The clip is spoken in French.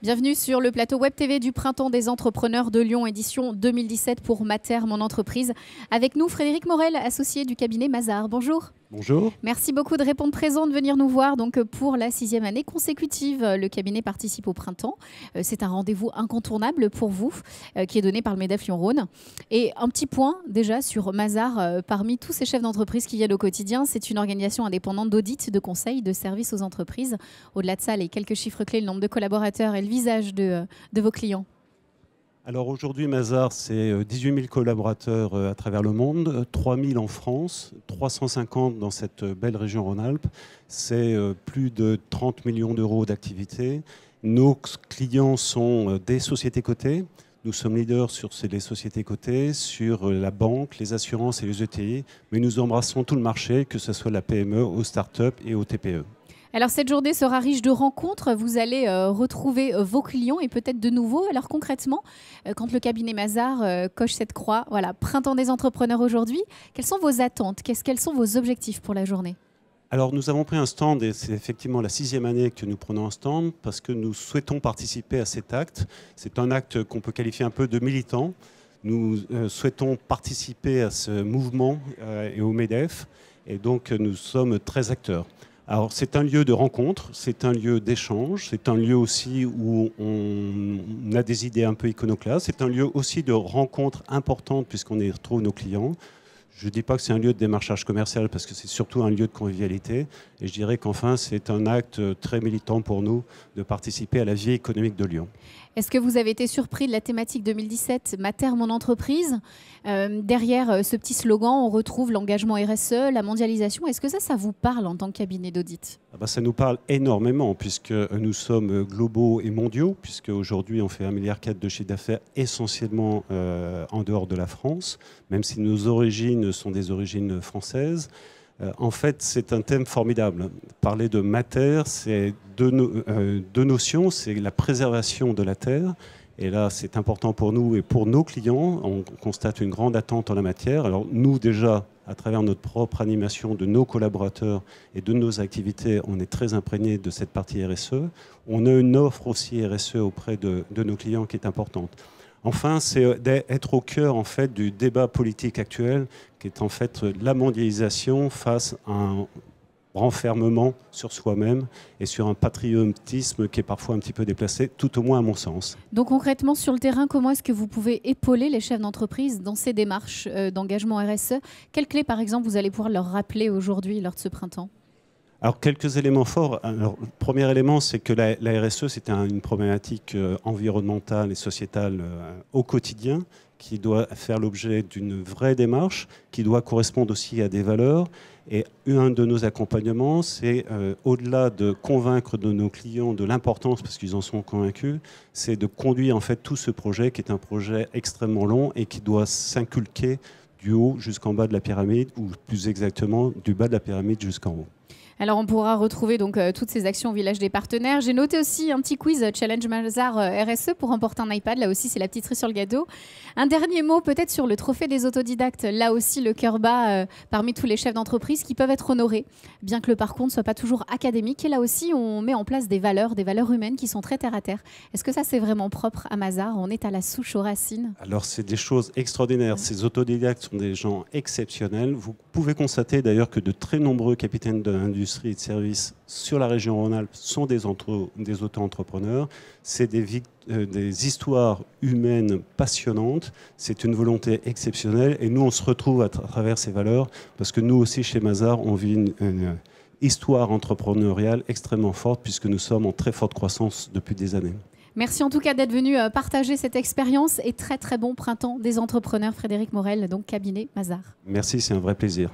Bienvenue sur le plateau Web TV du Printemps des entrepreneurs de Lyon, édition 2017 pour Mater, mon entreprise. Avec nous, Frédéric Morel, associé du cabinet Mazars. Bonjour. Bonjour. Merci beaucoup de répondre présent, de venir nous voir. Donc, pour la 6e année consécutive, le cabinet participe au Printemps. C'est un rendez-vous incontournable pour vous, qui est donné par le MEDEF Lyon-Rhône. Et un petit point déjà sur Mazars, parmi tous ces chefs d'entreprise qui viennent au quotidien, c'est une organisation indépendante d'audit, de conseil, de services aux entreprises. Au-delà de ça, les quelques chiffres clés, le nombre de collaborateurs et le visage de vos clients. Alors aujourd'hui, Mazars, c'est 18 000 collaborateurs à travers le monde, 3 000 en France, 350 dans cette belle région Rhône-Alpes. C'est plus de 30 millions d'euros d'activité. Nos clients sont des sociétés cotées. Nous sommes leaders sur les sociétés cotées, sur la banque, les assurances et les ETI. Mais nous embrassons tout le marché, que ce soit la PME, aux startups et aux TPE. Alors cette journée sera riche de rencontres, vous allez retrouver vos clients et peut-être de nouveau. Alors concrètement, quand le cabinet Mazars coche cette croix, voilà, Printemps des entrepreneurs aujourd'hui, quelles sont vos attentes? Quels sont vos objectifs pour la journée? Alors nous avons pris un stand et c'est effectivement la 6e année que nous prenons un stand parce que nous souhaitons participer à cet acte. C'est un acte qu'on peut qualifier un peu de militant. Nous souhaitons participer à ce mouvement et au MEDEF et donc nous sommes très acteurs. Alors c'est un lieu de rencontre, c'est un lieu d'échange, c'est un lieu aussi où on a des idées un peu iconoclastes, c'est un lieu aussi de rencontre importante puisqu'on y retrouve nos clients. Je ne dis pas que c'est un lieu de démarchage commercial parce que c'est surtout un lieu de convivialité. Et je dirais qu'enfin, c'est un acte très militant pour nous de participer à la vie économique de Lyon. Est-ce que vous avez été surpris de la thématique 2017 Mater, mon entreprise? Derrière ce petit slogan, on retrouve l'engagement RSE, la mondialisation. Est-ce que ça vous parle en tant que cabinet d'audit? Ça nous parle énormément puisque nous sommes globaux et mondiaux, puisque aujourd'hui on fait 1,4 milliard de chiffre d'affaires essentiellement en dehors de la France, même si nos origines sont des origines françaises. En fait, c'est un thème formidable. Parler de Mater, c'est deux notions. C'est la préservation de la terre. Et là, c'est important pour nous et pour nos clients. On constate une grande attente en la matière. Alors nous, déjà, à travers notre propre animation de nos collaborateurs et de nos activités, on est très imprégné de cette partie RSE. On a une offre aussi RSE auprès de nos clients qui est importante. Enfin, c'est d'être au cœur en fait, du débat politique actuel, qui est en fait la mondialisation face à un renfermement sur soi-même et sur un patriotisme qui est parfois un petit peu déplacé, tout au moins à mon sens. Donc concrètement, sur le terrain, comment est-ce que vous pouvez épauler les chefs d'entreprise dans ces démarches d'engagement RSE? Quelles clés, par exemple, vous allez pouvoir leur rappeler aujourd'hui lors de ce printemps? Alors, quelques éléments forts. Alors, le premier élément, c'est que la RSE, c'est une problématique environnementale et sociétale au quotidien qui doit faire l'objet d'une vraie démarche, qui doit correspondre aussi à des valeurs. Et un de nos accompagnements, c'est au-delà de convaincre de nos clients de l'importance, parce qu'ils en sont convaincus, c'est de conduire en fait tout ce projet qui est un projet extrêmement long et qui doit s'inculquer du haut jusqu'en bas de la pyramide, ou plus exactement du bas de la pyramide jusqu'en haut. Alors, on pourra retrouver donc toutes ces actions au village des partenaires. J'ai noté aussi un petit quiz Challenge Mazars RSE pour remporter un iPad. Là aussi, c'est la petite cerise sur le gâteau. Un dernier mot peut-être sur le trophée des autodidactes. Là aussi, le cœur bat parmi tous les chefs d'entreprise qui peuvent être honorés, bien que le parcours ne soit pas toujours académique. Et là aussi, on met en place des valeurs humaines qui sont très terre à terre. Est-ce que ça, c'est vraiment propre à Mazars? On est à la souche, aux racines. Alors, c'est des choses extraordinaires. Ces autodidactes sont des gens exceptionnels. Vous pouvez constater d'ailleurs que de très nombreux capitaines de l'industrie et de services sur la région Rhône-Alpes sont des auto-entrepreneurs. C'est des histoires humaines passionnantes. C'est une volonté exceptionnelle. Et nous, on se retrouve à travers ces valeurs parce que nous aussi, chez Mazars, on vit une histoire entrepreneuriale extrêmement forte puisque nous sommes en très forte croissance depuis des années. Merci en tout cas d'être venu partager cette expérience et très très bon printemps des entrepreneurs. Frédéric Morel, donc cabinet Mazars. Merci, c'est un vrai plaisir.